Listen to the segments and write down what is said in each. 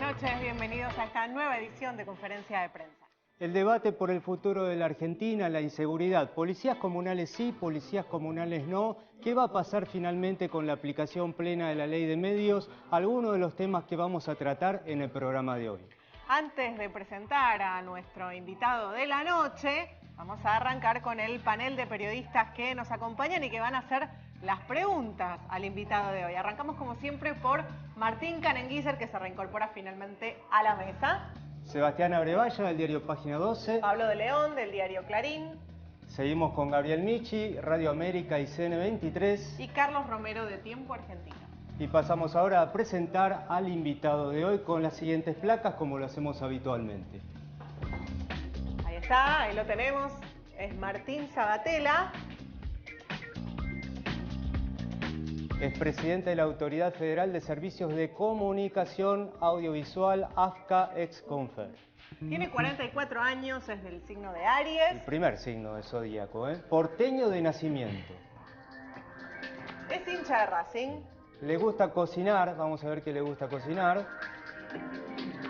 noches, bienvenidos a esta nueva edición de Conferencia de Prensa. El debate por el futuro de la Argentina, la inseguridad, policías comunales sí, policías comunales no, ¿qué va a pasar finalmente con la aplicación plena de la ley de medios? Algunos de los temas que vamos a tratar en el programa de hoy. Antes de presentar a nuestro invitado de la noche, vamos a arrancar con el panel de periodistas que nos acompañan y que van a hacer las preguntas al invitado de hoy. Arrancamos como siempre por Martín Canenguíser, que se reincorpora finalmente a la mesa. Sebastián Abrevaya, del diario Página 12. Pablo de León, del diario Clarín. Seguimos con Gabriel Michi, Radio América y CN23. Y Carlos Romero, de Tiempo Argentino. Y pasamos ahora a presentar al invitado de hoy con las siguientes placas, como lo hacemos habitualmente. Ahí está, ahí lo tenemos. Es Martín Sabatella. Es presidente de la Autoridad Federal de Servicios de Comunicación Audiovisual, AFCA, ex-Confer. Tiene 44 años, es del signo de Aries. El primer signo de zodíaco, ¿eh? Porteño de nacimiento. Es hincha de Racing. Le gusta cocinar, vamos a ver qué le gusta cocinar.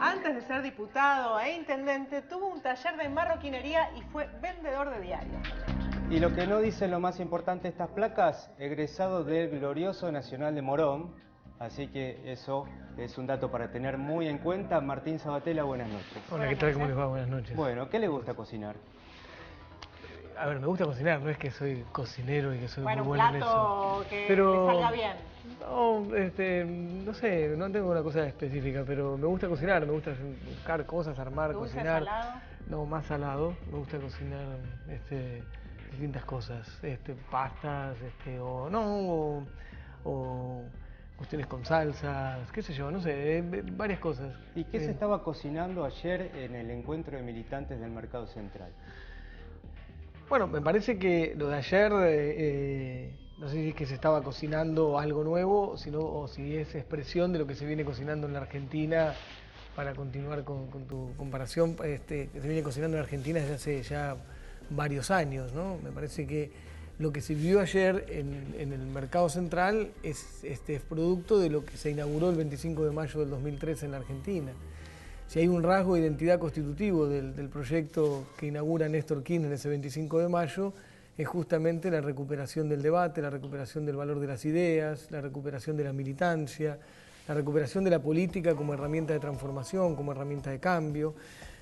Antes de ser diputado e intendente, tuvo un taller de marroquinería y fue vendedor de diarios. Y lo que no dicen lo más importante de estas placas, egresado del glorioso Nacional de Morón, así que eso es un dato para tener muy en cuenta. Martín Sabatella, buenas noches. Hola, ¿qué tal? ¿Cómo les va? Buenas noches. Bueno, ¿qué le gusta cocinar? A ver, me gusta cocinar, no es que soy cocinero y que soy muy un bueno en eso. plato que le salga bien. No, no sé, no tengo una cosa específica, pero me gusta cocinar, me gusta buscar cosas, armar, ¿Dulce, cocinar. salado? No, más salado, me gusta cocinar distintas cosas, pastas, o cuestiones con salsas, qué sé yo, no sé, varias cosas. ¿Y qué se estaba cocinando ayer en el encuentro de militantes del Mercado Central? Bueno, me parece que lo de ayer, no sé si es que se estaba cocinando algo nuevo, o si es expresión de lo que se viene cocinando en la Argentina, para continuar con tu comparación, que se viene cocinando en Argentina desde hace ya varios años, ¿no? Me parece que lo que se vio ayer en el Mercado Central es producto de lo que se inauguró el 25 de mayo del 2013 en la Argentina. Si hay un rasgo de identidad constitutivo del proyecto que inaugura Néstor Kirchner ese 25 de mayo, es justamente la recuperación del debate, la recuperación del valor de las ideas, la recuperación de la militancia, la recuperación de la política como herramienta de transformación, como herramienta de cambio.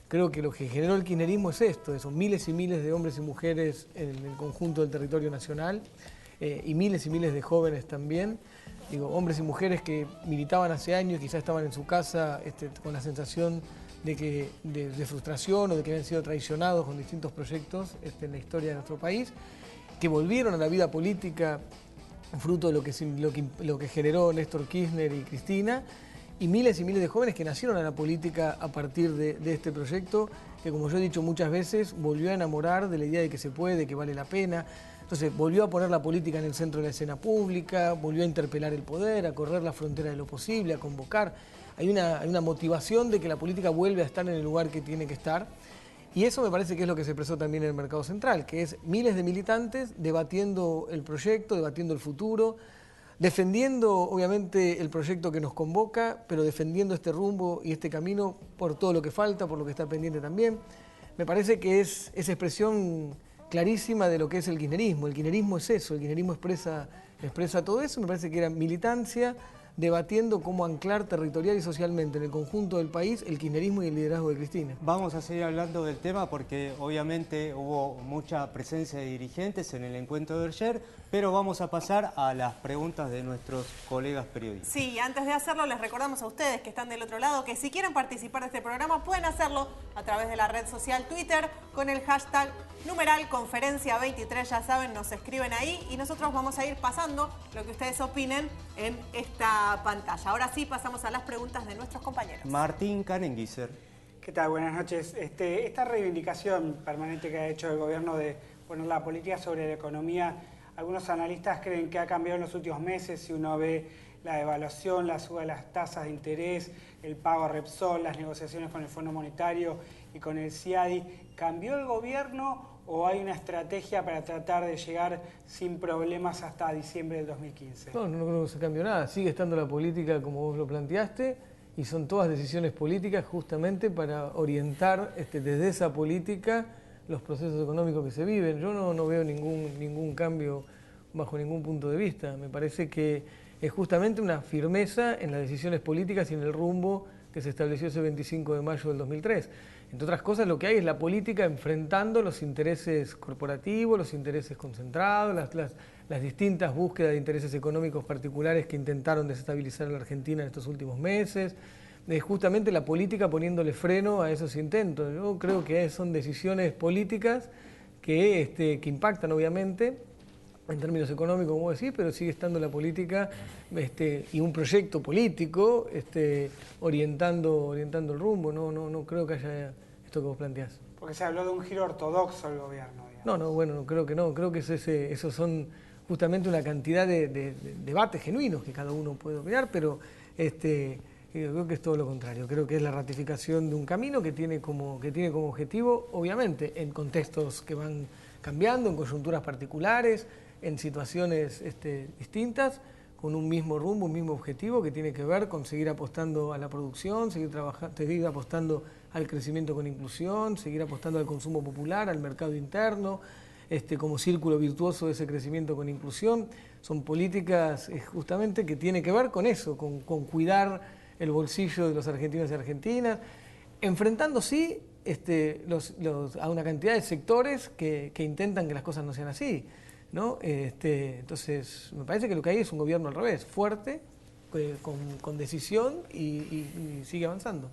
Creo que lo que generó el kirchnerismo es esto, son miles y miles de hombres y mujeres en el conjunto del territorio nacional, y miles de jóvenes también. Digo, hombres y mujeres que militaban hace años, quizás estaban en su casa con la sensación de frustración o de que habían sido traicionados con distintos proyectos en la historia de nuestro país, que volvieron a la vida política fruto de lo que generó Néstor Kirchner y Cristina, y miles de jóvenes que nacieron a la política a partir de este proyecto, que, como yo he dicho muchas veces, volvió a enamorar de la idea de que se puede, que vale la pena. Entonces volvió a poner la política en el centro de la escena pública, volvió a interpelar el poder, a correr la frontera de lo posible, a convocar. Hay una motivación de que la política vuelve a estar en el lugar que tiene que estar. Y eso me parece que es lo que se expresó también en el Mercado Central, que es miles de militantes debatiendo el proyecto, debatiendo el futuro, defendiendo obviamente el proyecto que nos convoca, pero defendiendo este rumbo y este camino por todo lo que falta, por lo que está pendiente también. Me parece que es expresión clarísima de lo que es el kirchnerismo. El kirchnerismo es eso, el kirchnerismo expresa todo eso. Me parece que era militancia debatiendo cómo anclar territorial y socialmente en el conjunto del país el kirchnerismo y el liderazgo de Cristina. Vamos a seguir hablando del tema porque obviamente hubo mucha presencia de dirigentes en el encuentro de ayer, pero vamos a pasar a las preguntas de nuestros colegas periodistas. Sí, antes de hacerlo les recordamos a ustedes que están del otro lado que si quieren participar de este programa pueden hacerlo a través de la red social Twitter con el hashtag #Conferencia23, ya saben, nos escriben ahí y nosotros vamos a ir pasando lo que ustedes opinen en esta pantalla. Ahora sí, pasamos a las preguntas de nuestros compañeros. Martín Canenguíser. ¿Qué tal? Buenas noches. Esta reivindicación permanente que ha hecho el gobierno de poner la política sobre la economía, algunos analistas creen que ha cambiado en los últimos meses. Si uno ve la devaluación, la suba de las tasas de interés, el pago a Repsol, las negociaciones con el Fondo Monetario y con el CIADI, ¿cambió el gobierno o hay una estrategia para tratar de llegar sin problemas hasta diciembre del 2015? No creo que se cambió nada. Sigue estando la política como vos lo planteaste y son todas decisiones políticas justamente para orientar desde esa política los procesos económicos que se viven. Yo no veo ningún cambio bajo ningún punto de vista. Me parece que es justamente una firmeza en las decisiones políticas y en el rumbo que se estableció ese 25 de mayo del 2003. Entre otras cosas, lo que hay es la política enfrentando los intereses corporativos, los intereses concentrados, las distintas búsquedas de intereses económicos particulares que intentaron desestabilizar a la Argentina en estos últimos meses. Justamente la política poniéndole freno a esos intentos. Yo creo que son decisiones políticas que impactan obviamente en términos económicos, como decís, pero sigue estando la política y un proyecto político orientando el rumbo. No creo que haya esto que vos planteás. Porque se habló de un giro ortodoxo del gobierno, digamos. No, creo que no. Creo que esos son justamente una cantidad de debates genuinos que cada uno puede opinar, pero creo que es todo lo contrario. Creo que es la ratificación de un camino que tiene como objetivo, obviamente, en contextos que van cambiando, en coyunturas particulares, en situaciones distintas, con un mismo rumbo, un mismo objetivo que tiene que ver con seguir apostando a la producción, seguir apostando al crecimiento con inclusión, seguir apostando al consumo popular, al mercado interno, como círculo virtuoso de ese crecimiento con inclusión. Son políticas justamente que tienen que ver con eso, con cuidar el bolsillo de los argentinos y argentinas, enfrentando sí a una cantidad de sectores que intentan que las cosas no sean así, ¿no? Entonces, me parece que lo que hay es un gobierno al revés, fuerte, con decisión y sigue avanzando.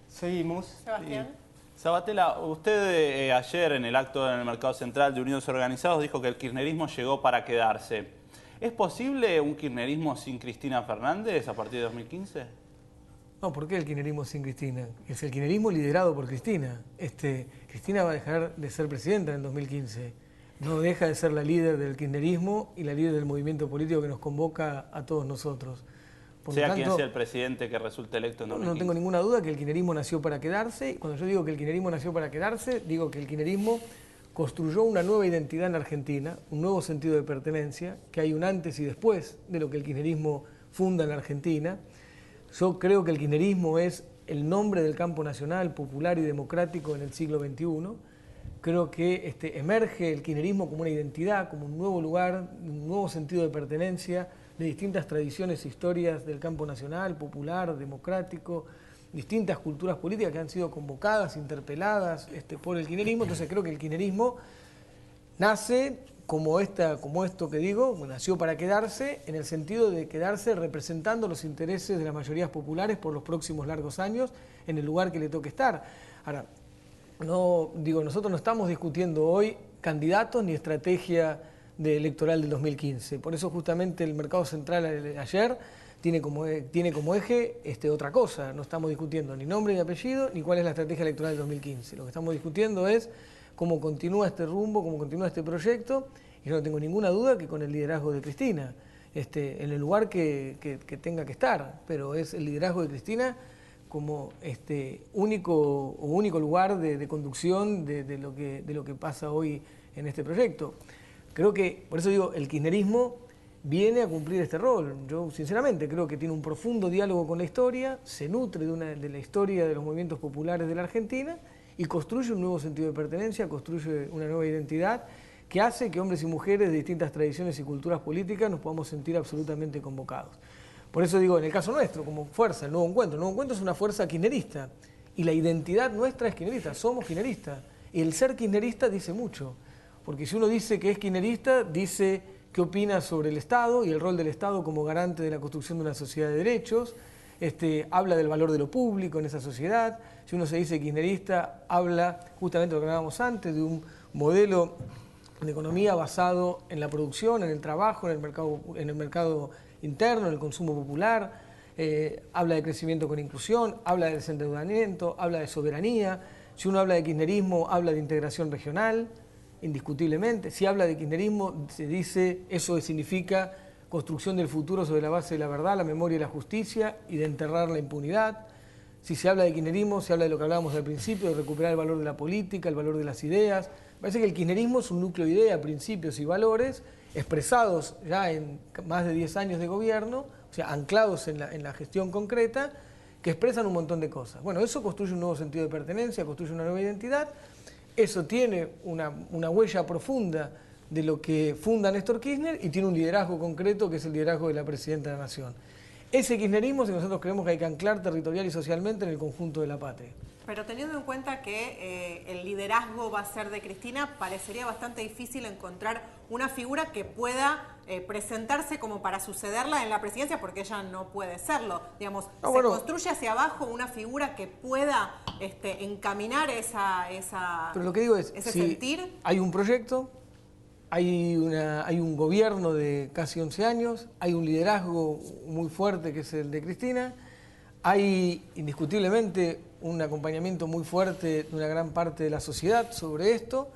Seguimos. Sebastián. Sabatella, usted ayer en el acto en el Mercado Central de Unidos Organizados dijo que el kirchnerismo llegó para quedarse. ¿Es posible un kirchnerismo sin Cristina Fernández a partir de 2015? No, ¿por qué el kirchnerismo sin Cristina? Es el kirchnerismo liderado por Cristina. Cristina va a dejar de ser presidenta en el 2015. No deja de ser la líder del kirchnerismo y la líder del movimiento político que nos convoca a todos nosotros. Sea quien sea el presidente que resulte electo en 2015. No tengo ninguna duda que el kirchnerismo nació para quedarse. Y cuando yo digo que el kirchnerismo nació para quedarse, digo que el kirchnerismo construyó una nueva identidad en la Argentina, un nuevo sentido de pertenencia, que hay un antes y después de lo que el kirchnerismo funda en la Argentina. Yo creo que el kirchnerismo es el nombre del campo nacional, popular y democrático en el siglo XXI. Creo que emerge el kirchnerismo como una identidad, como un nuevo lugar, un nuevo sentido de pertenencia de distintas tradiciones e historias del campo nacional, popular, democrático, distintas culturas políticas que han sido convocadas, interpeladas por el kirchnerismo. Entonces creo que el kirchnerismo nace como esto que digo, nació para quedarse, en el sentido de quedarse representando los intereses de las mayorías populares por los próximos largos años en el lugar que le toque estar. Ahora, nosotros no estamos discutiendo hoy candidatos ni estrategia electoral del 2015. Por eso justamente el Mercado Central ayer tiene como eje otra cosa. No estamos discutiendo ni nombre ni apellido, ni cuál es la estrategia electoral del 2015. Lo que estamos discutiendo es cómo continúa este rumbo, cómo continúa este proyecto, y yo no tengo ninguna duda que con el liderazgo de Cristina, en el lugar que tenga que estar, pero es el liderazgo de Cristina como único lugar de conducción de lo que pasa hoy en este proyecto. Creo que, por eso digo, el kirchnerismo viene a cumplir este rol. Yo sinceramente creo que tiene un profundo diálogo con la historia, se nutre de la historia de los movimientos populares de la Argentina y construye un nuevo sentido de pertenencia, construye una nueva identidad que hace que hombres y mujeres de distintas tradiciones y culturas políticas nos podamos sentir absolutamente convocados. Por eso digo, en el caso nuestro, como fuerza, el Nuevo Encuentro es una fuerza kirchnerista y la identidad nuestra es kirchnerista, somos kirchneristas. Y el ser kirchnerista dice mucho, porque si uno dice que es kirchnerista, dice qué opina sobre el Estado y el rol del Estado como garante de la construcción de una sociedad de derechos, habla del valor de lo público en esa sociedad. Si uno se dice kirchnerista, habla justamente de lo que hablábamos antes, de un modelo de economía basado en la producción, en el trabajo, en el mercado interno, en el consumo popular, habla de crecimiento con inclusión, habla de desendeudamiento, habla de soberanía. Si uno habla de kirchnerismo, habla de integración regional, indiscutiblemente. Si habla de kirchnerismo, se dice eso significa construcción del futuro sobre la base de la verdad, la memoria y la justicia y de enterrar la impunidad. Si se habla de kirchnerismo, se habla de lo que hablábamos al principio, de recuperar el valor de la política, el valor de las ideas. Parece que el kirchnerismo es un núcleo de ideas, principios y valores expresados ya en más de 10 años de gobierno, o sea, anclados en la gestión concreta, que expresan un montón de cosas. Bueno, eso construye un nuevo sentido de pertenencia, construye una nueva identidad, eso tiene una huella profunda de lo que funda Néstor Kirchner y tiene un liderazgo concreto que es el liderazgo de la Presidenta de la Nación. Ese kirchnerismo, si nosotros creemos que hay que anclar territorial y socialmente en el conjunto de la patria. Pero teniendo en cuenta que el liderazgo va a ser de Cristina, parecería bastante difícil encontrar una figura que pueda presentarse como para sucederla en la presidencia, porque ella no puede serlo. Digamos, se construye hacia abajo una figura que pueda encaminar pero lo que digo es, ese si sentir. Hay un proyecto, hay un gobierno de casi 11 años, hay un liderazgo muy fuerte que es el de Cristina, hay indiscutiblemente un acompañamiento muy fuerte de una gran parte de la sociedad sobre esto,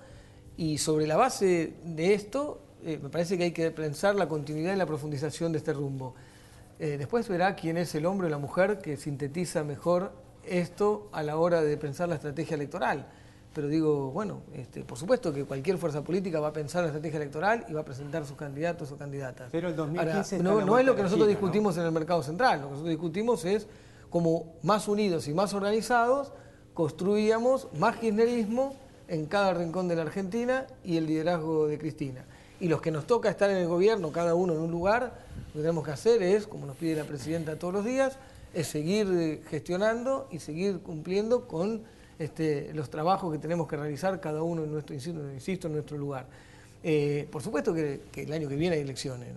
y sobre la base de esto me parece que hay que pensar la continuidad y la profundización de este rumbo. Después verá quién es el hombre o la mujer que sintetiza mejor esto a la hora de pensar la estrategia electoral. Pero digo, bueno, por supuesto que cualquier fuerza política va a pensar la estrategia electoral y va a presentar sus candidatos o candidatas. Pero el 2015 ahora, no es lo que nosotros discutimos, ¿no?, en el mercado central. Lo que nosotros discutimos es cómo más unidos y más organizados construíamos más kirchnerismo en cada rincón de la Argentina y el liderazgo de Cristina. Y los que nos toca estar en el gobierno, cada uno en un lugar, lo que tenemos que hacer es, como nos pide la Presidenta todos los días, es seguir gestionando y seguir cumpliendo con los trabajos que tenemos que realizar cada uno en nuestro, insisto, en nuestro lugar. Por supuesto que el año que viene hay elecciones,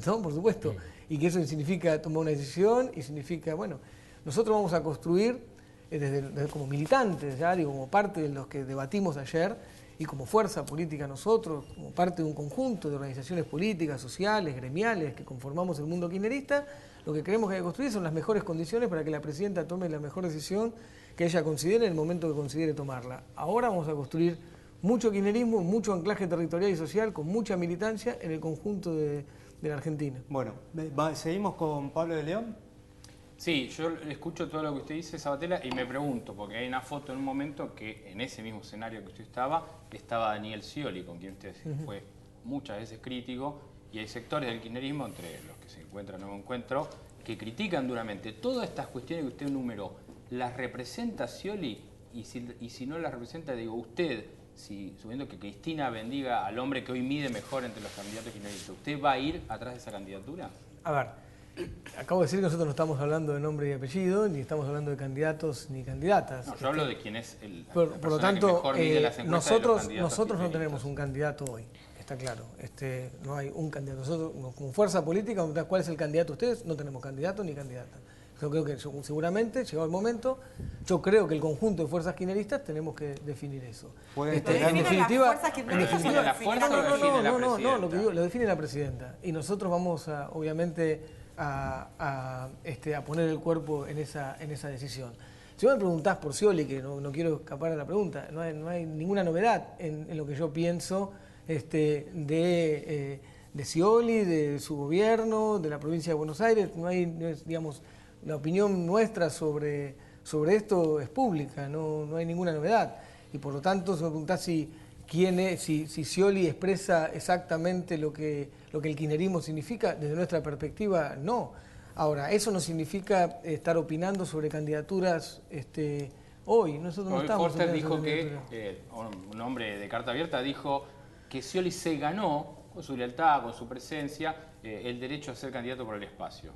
¿no? Por supuesto, y que eso significa tomar una decisión y significa, bueno, nosotros vamos a construir desde como militantes, ya digo, como parte de los que debatimos ayer y como fuerza política nosotros, como parte de un conjunto de organizaciones políticas, sociales, gremiales que conformamos el mundo kirchnerista, lo que creemos que hay que construir son las mejores condiciones para que la Presidenta tome la mejor decisión que ella considere en el momento que considere tomarla. Ahora vamos a construir mucho kirchnerismo, mucho anclaje territorial y social, con mucha militancia en el conjunto de la Argentina. Bueno, ¿seguimos con Pablo de León? Sí, yo escucho todo lo que usted dice, Sabatella, y me pregunto, porque hay una foto en un momento que en ese mismo escenario que usted estaba Daniel Scioli, con quien usted fue muchas veces crítico, y hay sectores del kirchnerismo, entre los que se encuentran en Nuevo Encuentro, que critican duramente todas estas cuestiones que usted enumeró. ¿Las representa Scioli? Y si no las representa, digo, usted, suponiendo que Cristina bendiga al hombre que hoy mide mejor entre los candidatos kirchneristas, ¿usted va a ir atrás de esa candidatura? A ver, acabo de decir que nosotros no estamos hablando de nombre y apellido, ni estamos hablando de candidatos ni candidatas. No, yo hablo de quién es por lo tanto, nosotros no tenemos kirchneristas. un candidato hoy, está claro. No hay un candidato. Nosotros, como fuerza política, ¿cuál es el candidato? Ustedes no tenemos candidato ni candidata. Yo creo que seguramente, llegado el momento, yo creo que el conjunto de fuerzas kirchneristas tenemos que definir eso. En definitiva, no, lo define la Presidenta. Y nosotros vamos obviamente a poner el cuerpo en esa decisión. Si vos me preguntás por Scioli, que no quiero escapar a la pregunta, no hay ninguna novedad en lo que yo pienso de Scioli, de su gobierno, de la provincia de Buenos Aires. Digamos, la opinión nuestra sobre esto es pública, no hay ninguna novedad. Y por lo tanto, si me preguntás si Scioli expresa exactamente lo que el kirchnerismo significa, desde nuestra perspectiva, no. Ahora, eso no significa estar opinando sobre candidaturas hoy. Nosotros no estamos. Forster dijo que, un hombre de carta abierta dijo que Scioli se ganó, con su lealtad, con su presencia, el derecho a ser candidato por el espacio.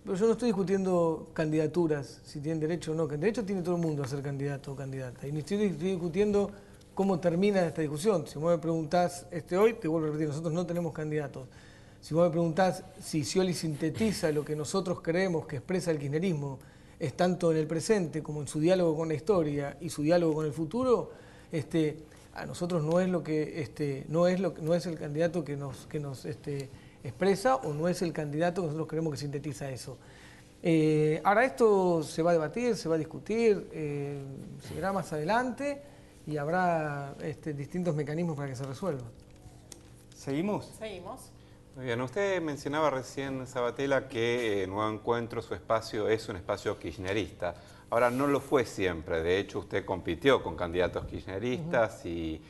Pero yo no estoy discutiendo candidaturas, si tienen derecho o no. Que el derecho tiene todo el mundo a ser candidato o candidata. Y ni estoy discutiendo cómo termina esta discusión. Si vos me preguntás hoy, te vuelvo a repetir, nosotros no tenemos candidatos. Si vos me preguntás si Scioli sintetiza lo que nosotros creemos que expresa el kirchnerismo, es tanto en el presente como en su diálogo con la historia y su diálogo con el futuro, a nosotros no es no es el candidato que nos expresa, o no es el candidato que nosotros creemos que sintetiza eso. Ahora esto se va a debatir, se va a discutir, se verá más adelante y habrá distintos mecanismos para que se resuelva. ¿Seguimos? Seguimos. Muy bien, usted mencionaba recién, Sabatella, que Nuevo Encuentro, su espacio, es un espacio kirchnerista. Ahora, no lo fue siempre, de hecho usted compitió con candidatos kirchneristas y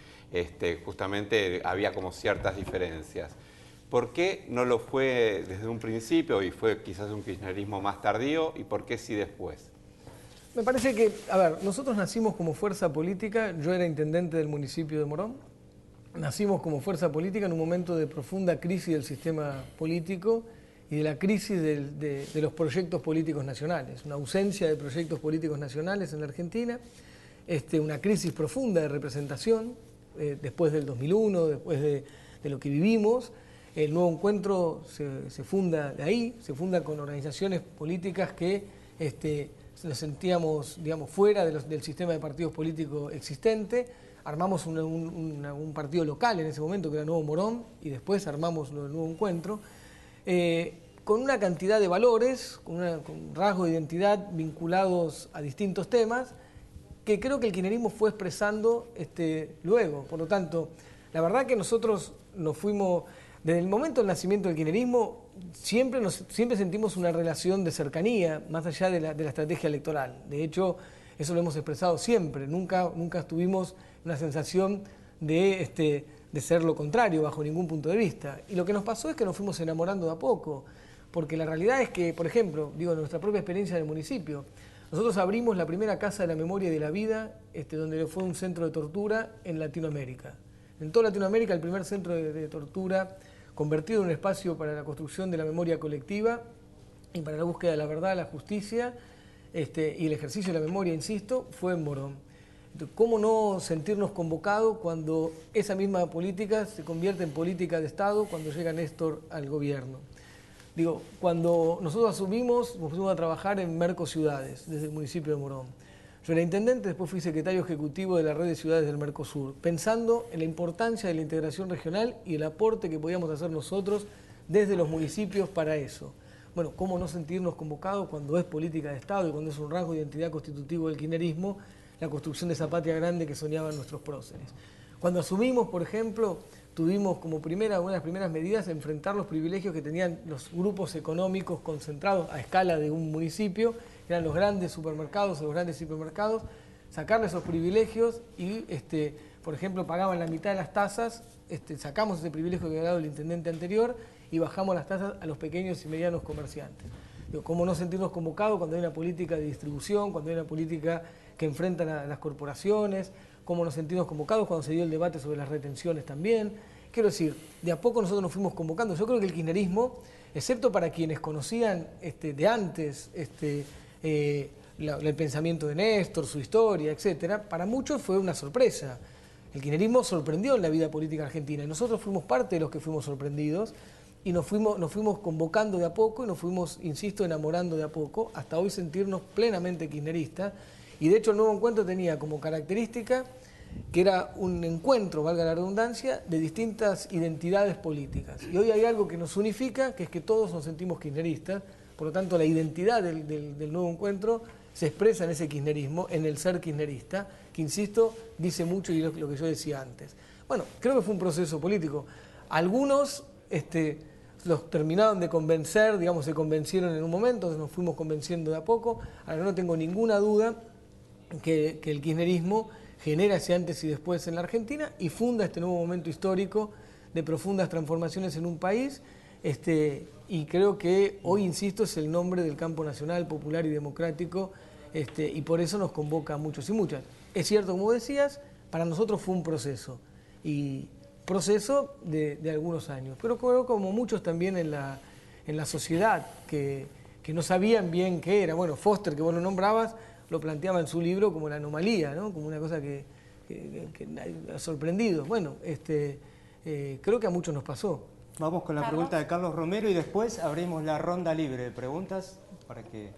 justamente había como ciertas diferencias. ¿Por qué no lo fue desde un principio y fue quizás un kirchnerismo más tardío y por qué sí después? Me parece que, a ver, nosotros nacimos como fuerza política, yo era intendente del municipio de Morón, nacimos como fuerza política en un momento de profunda crisis del sistema político y de la crisis de los proyectos políticos nacionales, una ausencia de proyectos políticos nacionales en la Argentina, una crisis profunda de representación después del 2001, después de lo que vivimos. El Nuevo Encuentro se funda de ahí, se funda con organizaciones políticas que nos sentíamos, digamos, fuera del sistema de partidos políticos existente. Armamos un partido local en ese momento, que era Nuevo Morón, y después armamos el Nuevo Encuentro, con una cantidad de valores, con un rasgo de identidad vinculados a distintos temas, que creo que el kirchnerismo fue expresando luego. Por lo tanto, la verdad que nosotros nos fuimos, desde el momento del nacimiento del kirchnerismo, siempre sentimos una relación de cercanía, más allá de la estrategia electoral. De hecho, eso lo hemos expresado siempre, nunca tuvimos una sensación de ser lo contrario, bajo ningún punto de vista. Y lo que nos pasó es que nos fuimos enamorando de a poco, porque la realidad es que, por ejemplo, en nuestra propia experiencia en el municipio, nosotros abrimos la primera Casa de la Memoria y de la Vida, donde fue un centro de tortura en Latinoamérica. En toda Latinoamérica, el primer centro de tortura convertido en un espacio para la construcción de la memoria colectiva y para la búsqueda de la verdad, la justicia y el ejercicio de la memoria, insisto, fue en Morón. Entonces, ¿cómo no sentirnos convocados cuando esa misma política se convierte en política de Estado cuando llega Néstor al gobierno? Cuando nosotros asumimos, nos pusimos a trabajar en Mercociudades, desde el municipio de Morón. Yo era intendente, después fui secretario ejecutivo de la red de ciudades del Mercosur, pensando en la importancia de la integración regional y el aporte que podíamos hacer nosotros desde los municipios para eso. Bueno, ¿cómo no sentirnos convocados cuando es política de Estado y cuando es un rasgo de identidad constitutivo del kirchnerismo, la construcción de esa patria grande que soñaban nuestros próceres? Cuando asumimos, por ejemplo, tuvimos como una de las primeras medidas enfrentar los privilegios que tenían los grupos económicos concentrados a escala de un municipio, que eran los grandes supermercados o los grandes hipermercados, sacarle esos privilegios y, por ejemplo, pagaban la mitad de las tasas, sacamos ese privilegio que había dado el intendente anterior y bajamos las tasas a los pequeños y medianos comerciantes. ¿Cómo no sentirnos convocados cuando hay una política de distribución, cuando hay una política que enfrenta a las corporaciones? ¿Cómo nos sentimos convocados cuando se dio el debate sobre las retenciones también? Quiero decir, de a poco nosotros nos fuimos convocando. Yo creo que el kirchnerismo, excepto para quienes conocían de antes el pensamiento de Néstor, su historia, etcétera, para muchos fue una sorpresa. El kirchnerismo sorprendió en la vida política argentina y nosotros fuimos parte de los que fuimos sorprendidos y nos fuimos convocando de a poco y nos fuimos, insisto, enamorando de a poco, hasta hoy sentirnos plenamente kirchneristas. Y de hecho el Nuevo Encuentro tenía como característica que era un encuentro, valga la redundancia, de distintas identidades políticas. Y hoy hay algo que nos unifica, que es que todos nos sentimos kirchneristas, por lo tanto la identidad del Nuevo Encuentro se expresa en ese kirchnerismo, en el ser kirchnerista, que insisto, dice mucho y lo que yo decía antes. Bueno, creo que fue un proceso político. Algunos los terminaron de convencer, digamos, se convencieron en un momento, nos fuimos convenciendo de a poco. Ahora no tengo ninguna duda que el kirchnerismo genera ese antes y después en la Argentina y funda este nuevo momento histórico de profundas transformaciones en un país, y creo que hoy, insisto, es el nombre del campo nacional, popular y democrático, y por eso nos convoca a muchos y muchas. Es cierto, como decías, para nosotros fue un proceso, y proceso de algunos años, pero creo como muchos también en la sociedad que no sabían bien qué era. Bueno, Foster, que vos lo nombrabas, lo planteaba en su libro como la anomalía, ¿no? Como una cosa que ha sorprendido. Bueno, creo que a muchos nos pasó. Vamos con la pregunta de Carlos Romero y después abrimos la ronda libre de preguntas para que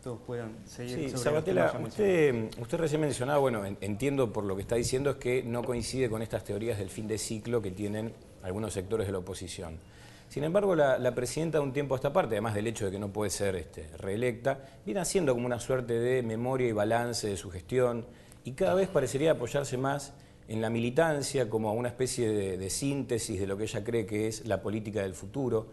todos puedan seguir. Sí, Sabatella, usted recién mencionaba, bueno, entiendo por lo que está diciendo, es que no coincide con estas teorías del fin de ciclo que tienen algunos sectores de la oposición. Sin embargo, la presidenta de un tiempo a esta parte, además del hecho de que no puede ser reelecta, viene haciendo como una suerte de memoria y balance de su gestión y cada vez parecería apoyarse más en la militancia como una especie de síntesis de lo que ella cree que es la política del futuro.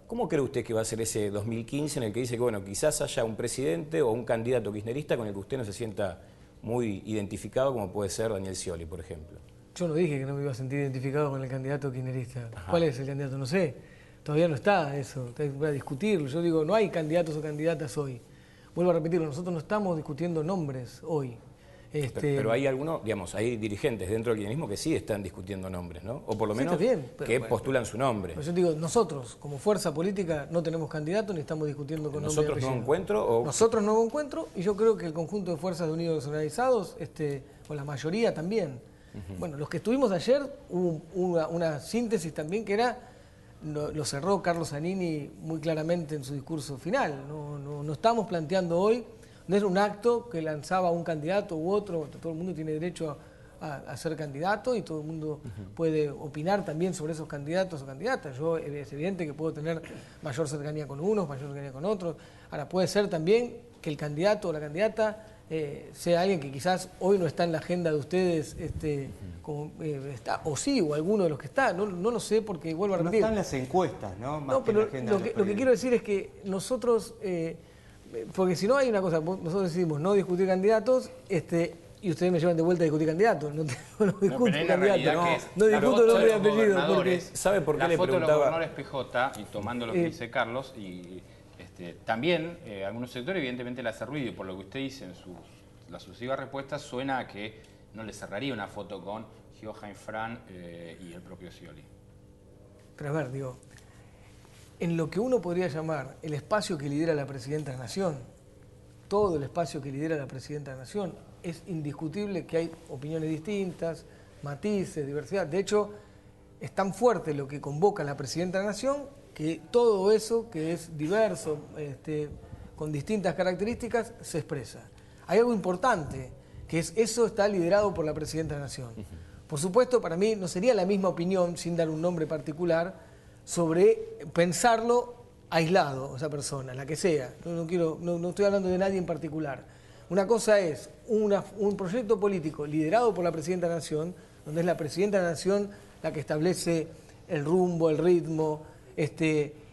¿Cómo cree usted que va a ser ese 2015 en el que dice que, bueno, quizás haya un presidente o un candidato kirchnerista con el que usted no se sienta muy identificado, como puede ser Daniel Scioli, por ejemplo? Yo no dije que no me iba a sentir identificado con el candidato kirchnerista. Ajá. ¿Cuál es el candidato? No sé. Todavía no está eso, está para discutirlo. Yo digo, no hay candidatos o candidatas hoy. vuelvo a repetirlo, nosotros no estamos discutiendo nombres hoy. Pero hay algunos, digamos, hay dirigentes dentro del kirchnerismo que sí están discutiendo nombres, ¿no? O por lo menos bien, que postulan su nombre. Pero yo digo, nosotros, como fuerza política, no tenemos candidato ni estamos discutiendo con nombre y apellido. ¿Nosotros Nuevo Encuentro? Nosotros Nuevo Encuentro, y yo creo que el conjunto de fuerzas de Unidos Organizados, o la mayoría también. Bueno, los que estuvimos ayer, hubo una síntesis también que era, lo cerró Carlos Zanini muy claramente en su discurso final. No estamos planteando hoy. No era un acto que lanzaba un candidato u otro, todo el mundo tiene derecho a ser candidato y todo el mundo puede opinar también sobre esos candidatos o candidatas. Yo es evidente que puedo tener mayor cercanía con unos, mayor cercanía con otros. Ahora puede ser también que el candidato o la candidata sea alguien que quizás hoy no está en la agenda de ustedes, está, o sí, o alguno de los que está, no lo sé porque vuelvo a repetir. No están las encuestas, ¿no? Más no, que pero la agenda lo que quiero decir es que nosotros... porque si no hay una cosa, nosotros decidimos no discutir candidatos, y ustedes me llevan de vuelta a discutir candidatos. No discuto candidatos, no discuto nombre y apellido. Porque... ¿Sabe por qué le preguntaba? La foto de los gobernadores PJ, y tomando lo que dice Carlos, y también algunos sectores evidentemente le hace ruido, y por lo que usted dice en las sucesivas respuestas, suena a que no le cerraría una foto con Johan Fran y el propio Scioli. Pero a ver, digo... En lo que uno podría llamar el espacio que lidera la Presidenta de la Nación, todo el espacio que lidera la Presidenta de la Nación, es indiscutible que hay opiniones distintas, matices, diversidad. De hecho, es tan fuerte lo que convoca la Presidenta de la Nación que todo eso que es diverso, con distintas características, se expresa. Hay algo importante, que es eso está liderado por la Presidenta de la Nación. Por supuesto, para mí no sería la misma opinión, sin dar un nombre particular, sobre pensarlo aislado, esa persona, la que sea. No estoy hablando de nadie en particular. Una cosa es un proyecto político liderado por la Presidenta de la Nación, donde es la Presidenta de la Nación la que establece el rumbo, el ritmo,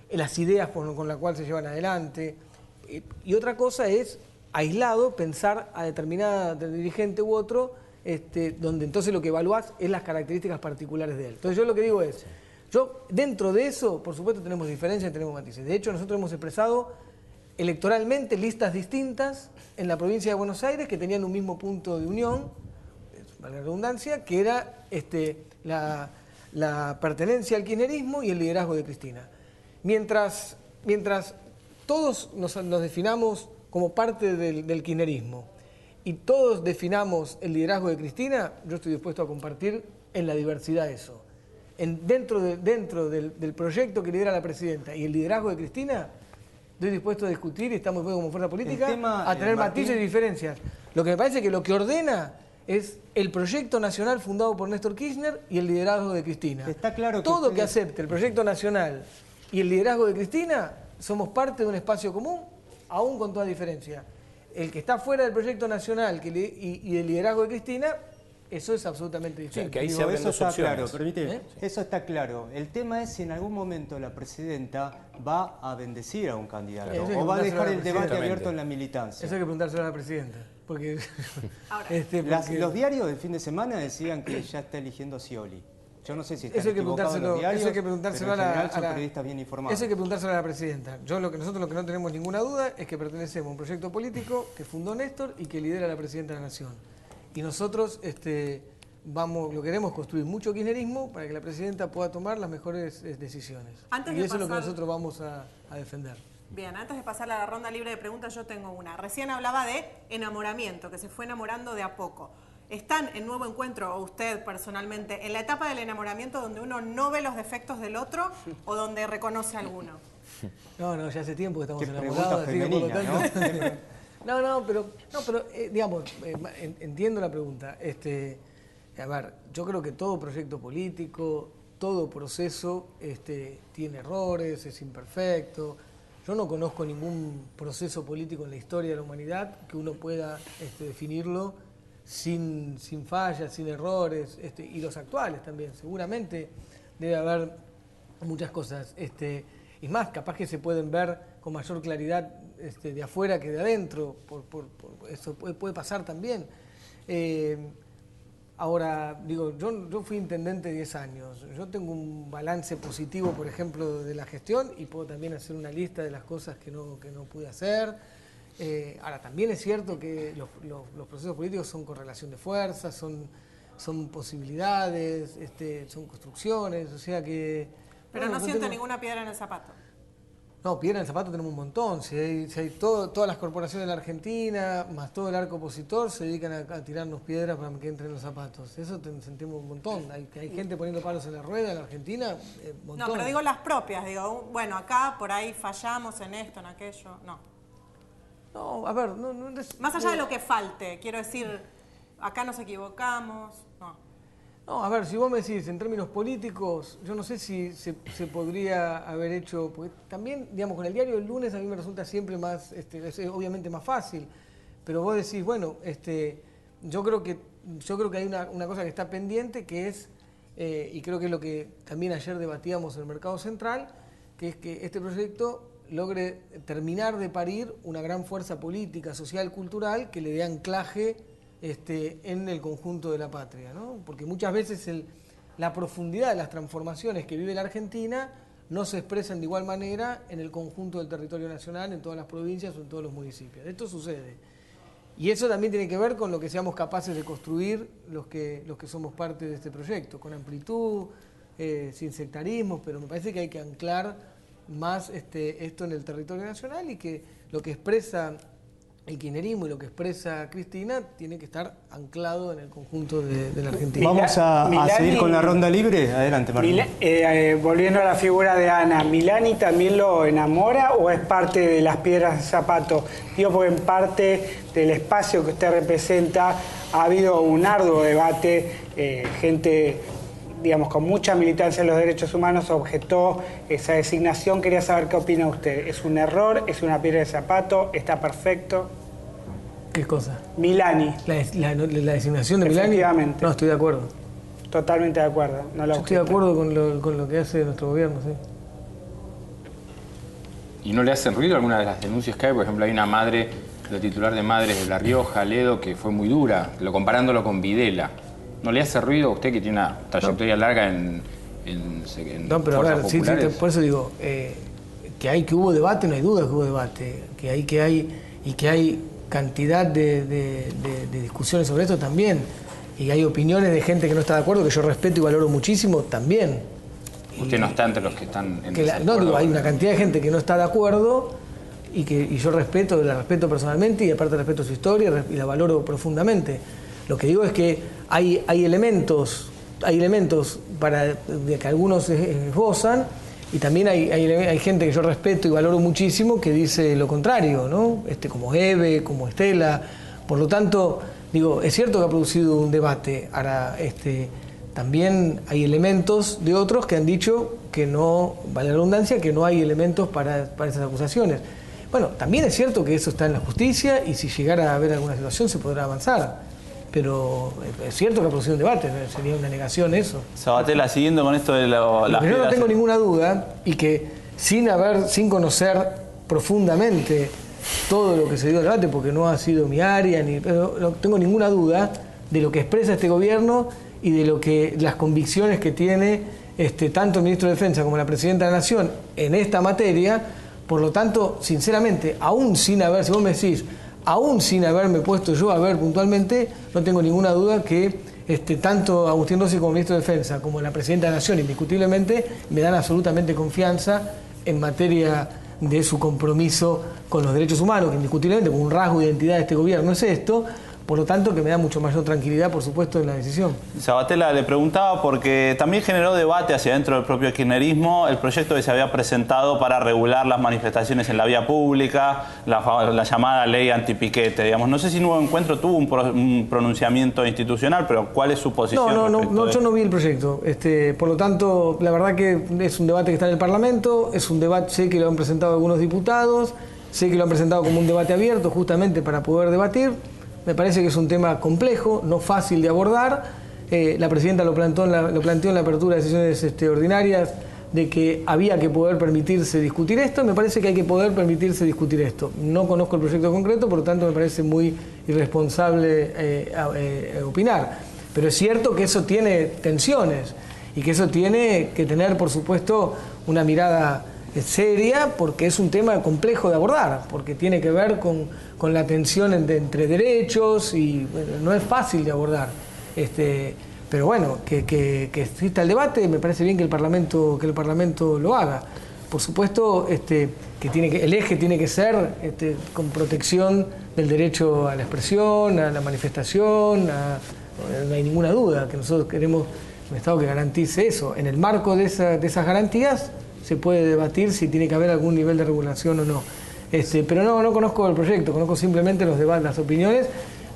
las ideas con las cuales se llevan adelante. Y otra cosa es, aislado, pensar a determinada dirigente u otro, donde entonces lo que evaluás es las características particulares de él. Entonces yo lo que digo es... dentro de eso, por supuesto, tenemos diferencias y tenemos matices. De hecho, nosotros hemos expresado electoralmente listas distintas en la provincia de Buenos Aires que tenían un mismo punto de unión, valga la redundancia, que era la pertenencia al kirchnerismo y el liderazgo de Cristina. Mientras todos nos definamos como parte del kirchnerismo y todos definamos el liderazgo de Cristina, yo estoy dispuesto a compartir en la diversidad eso. Dentro del proyecto que lidera la Presidenta y el liderazgo de Cristina, estoy dispuesto a discutir y estamos como fuerza política a tener matices y diferencias. Lo que me parece que lo que ordena es el proyecto nacional fundado por Néstor Kirchner y el liderazgo de Cristina. Está claro que todo que acepte el proyecto nacional y el liderazgo de Cristina, somos parte de un espacio común, aún con toda diferencia. El que está fuera del proyecto nacional y del liderazgo de Cristina... Eso es absolutamente distinto. O sea, que ahí se abren dos opciones. Claro, eso está claro. El tema es si en algún momento la Presidenta va a bendecir a un candidato o va a dejar el debate abierto en la militancia. Eso hay que preguntárselo a la Presidenta. Porque, los diarios del fin de semana decían que ya está eligiendo a Scioli. Yo no sé si están equivocados los diarios, eso hay que preguntárselo pero en general son periodistas bien informados. Eso hay que preguntárselo a la Presidenta. Nosotros lo que no tenemos ninguna duda es que pertenecemos a un proyecto político que fundó Néstor y que lidera la Presidenta de la Nación. Y nosotros lo queremos construir mucho kirchnerismo para que la Presidenta pueda tomar las mejores decisiones. Y eso es lo que nosotros vamos a defender. Bien, antes de pasar a la ronda libre de preguntas, yo tengo una. Recién hablaba de enamoramiento, que se fue enamorando de a poco. ¿Están en Nuevo Encuentro, o usted personalmente, en la etapa del enamoramiento donde uno no ve los defectos del otro o donde reconoce alguno? No, ya hace tiempo que estamos Qué enamorados. pregunta femenina, ¿no? Pero digamos, entiendo la pregunta. A ver, yo creo que todo proyecto político, todo proceso tiene errores, es imperfecto. Yo no conozco ningún proceso político en la historia de la humanidad que uno pueda definirlo sin fallas, sin errores, y los actuales también. Seguramente debe haber muchas cosas. Y más, capaz que se pueden ver con mayor claridad de afuera que de adentro. Eso puede pasar también. Ahora, digo, yo fui intendente 10 años. Yo tengo un balance positivo, por ejemplo, de la gestión y puedo también hacer una lista de las cosas que no pude hacer. Ahora, también es cierto que los procesos políticos son correlación de fuerzas, son posibilidades, son construcciones, o sea que... Pero no siento ninguna piedra en el zapato. No, piedra en el zapato tenemos un montón. Si hay todas las corporaciones de la Argentina, más todo el arco opositor, se dedican a tirarnos piedras para que entren los zapatos. Eso sentimos un montón. Hay gente poniendo palos en la rueda en la Argentina, montón. No, pero digo las propias. Digo, bueno, acá por ahí fallamos en esto, en aquello. No. No, a ver... Más allá de lo que falte, quiero decir, acá nos equivocamos, no. No, a ver, si vos me decís en términos políticos, yo no sé si se podría haber hecho, porque también, digamos, con el diario del lunes a mí me resulta siempre más, es obviamente más fácil, pero vos decís, bueno, yo creo que hay una cosa que está pendiente, que es, y creo que es lo que también ayer debatíamos en el Mercado Central, que es que este proyecto logre terminar de parir una gran fuerza política, social, cultural, que le dé anclaje en el conjunto de la patria, ¿no? Porque muchas veces la profundidad de las transformaciones que vive la Argentina no se expresan de igual manera en el conjunto del territorio nacional, en todas las provincias o en todos los municipios. Esto sucede. Y eso también tiene que ver con lo que seamos capaces de construir los que somos parte de este proyecto, con amplitud, sin sectarismo, pero me parece que hay que anclar más esto en el territorio nacional y que lo que expresa el kirchnerismo y lo que expresa Cristina tiene que estar anclado en el conjunto de la Argentina. Vamos a seguir con la ronda libre. Adelante, Martín. Volviendo a la figura de Ana, ¿Milani también lo enamora o es parte de las piedras de zapato? Digo, porque en parte del espacio que usted representa ha habido un arduo debate, gente, digamos, con mucha militancia en los derechos humanos objetó esa designación. Quería saber qué opina usted. ¿Es un error? ¿Es una piedra de zapato? ¿Está perfecto? ¿Qué cosa? Milani. La designación de Milani. Efectivamente. No, estoy de acuerdo. Totalmente de acuerdo. No Yo estoy de acuerdo con lo que hace nuestro gobierno, sí. ¿Y no le hacen ruido alguna de las denuncias que hay? Por ejemplo, hay una madre, la titular de Madres de La Rioja, Ledo, que fue muy dura, comparándolo con Videla. ¿No le hace ruido a usted que tiene una trayectoria larga en no, pero fuerzas a ver, sí, por eso digo, que hubo debate, no hay duda que hubo debate, que hay cantidad de discusiones sobre esto también, y hay opiniones de gente que no está de acuerdo, que yo respeto y valoro muchísimo también. Usted no está entre los que están en desacuerdo. No, digo, hay una cantidad de gente que no está de acuerdo y yo la respeto personalmente y aparte respeto su historia y la valoro profundamente. Lo que digo es que hay elementos de que algunos gozan y también hay gente que yo respeto y valoro muchísimo que dice lo contrario, ¿no? Como Eve, como Estela. Por lo tanto, digo, es cierto que ha producido un debate. Ahora, también hay elementos de otros que han dicho que no, vale la redundancia, que no hay elementos para esas acusaciones. Bueno, también es cierto que eso está en la justicia y si llegara a haber alguna situación se podrá avanzar. Pero es cierto que ha producido un debate, sería una negación eso. Sabatella, siguiendo con esto de las piedras. Yo no tengo ninguna duda y que sin conocer profundamente todo lo que se dio al debate, porque no ha sido mi área, pero no tengo ninguna duda de lo que expresa este gobierno y de las convicciones que tiene tanto el ministro de Defensa como la Presidenta de la Nación en esta materia. Por lo tanto, sinceramente, si vos me decís, aún sin haberme puesto yo a ver puntualmente, no tengo ninguna duda que tanto Agustín Rossi como ministro de Defensa como la Presidenta de la Nación, indiscutiblemente, me dan absolutamente confianza en materia de su compromiso con los derechos humanos, que indiscutiblemente como un rasgo de identidad de este gobierno es esto. Por lo tanto, que me da mucho mayor tranquilidad, por supuesto, en la decisión. Sabatella, le preguntaba porque también generó debate hacia dentro del propio kirchnerismo el proyecto que se había presentado para regular las manifestaciones en la vía pública, la llamada ley antipiquete. Digamos, no sé si Nuevo Encuentro tuvo un pronunciamiento institucional, pero ¿cuál es su posición? No, yo no vi el proyecto. Por lo tanto, la verdad que es un debate que está en el Parlamento, es un debate, sé que lo han presentado algunos diputados, sé que lo han presentado como un debate abierto justamente para poder debatir. Me parece que es un tema complejo, no fácil de abordar. La Presidenta lo planteó en la apertura de sesiones ordinarias de que había que poder permitirse discutir esto. Me parece que hay que poder permitirse discutir esto. No conozco el proyecto concreto, por lo tanto me parece muy irresponsable opinar. Pero es cierto que eso tiene tensiones y que eso tiene que tener, por supuesto, una mirada seria, porque es un tema complejo de abordar, porque tiene que ver con la tensión entre derechos y bueno, no es fácil de abordar. Pero bueno, que exista el debate, me parece bien que el Parlamento lo haga. Por supuesto, que el eje tiene que ser con protección del derecho a la expresión, a la manifestación, no hay ninguna duda que nosotros queremos un Estado que garantice eso. En el marco de esas garantías se puede debatir si tiene que haber algún nivel de regulación o no. Pero no conozco el proyecto, conozco simplemente los debates, las opiniones.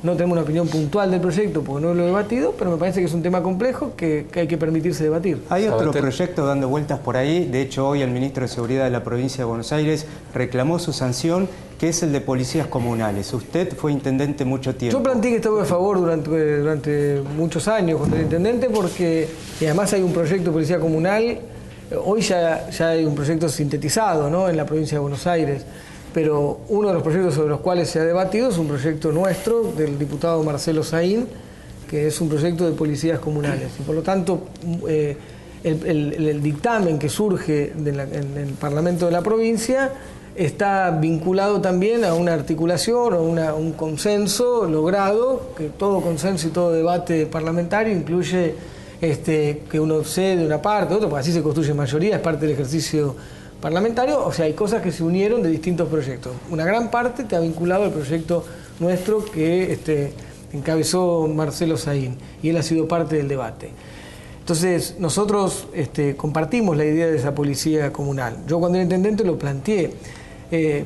No tenemos una opinión puntual del proyecto porque no lo he debatido, pero me parece que es un tema complejo que hay que permitirse debatir. Hay otro proyecto dando vueltas por ahí. De hecho, hoy el ministro de Seguridad de la provincia de Buenos Aires reclamó su sanción, que es el de policías comunales. Usted fue intendente mucho tiempo. Yo planteé que estaba a favor durante muchos años cuando era intendente, porque además hay un proyecto de policía comunal. Hoy ya hay un proyecto sintetizado, ¿no?, en la provincia de Buenos Aires. Pero uno de los proyectos sobre los cuales se ha debatido es un proyecto nuestro, del diputado Marcelo Saín, que es un proyecto de policías comunales. Y por lo tanto, el dictamen que surge en el Parlamento de la provincia está vinculado también a una articulación o a un consenso logrado, que todo consenso y todo debate parlamentario incluye que uno cede una parte, otra, porque así se construye mayoría, es parte del ejercicio parlamentario. O sea, hay cosas que se unieron de distintos proyectos. Una gran parte está vinculado al proyecto nuestro que encabezó Marcelo Saín, y él ha sido parte del debate. Entonces, nosotros compartimos la idea de esa policía comunal. Yo cuando era intendente lo planteé.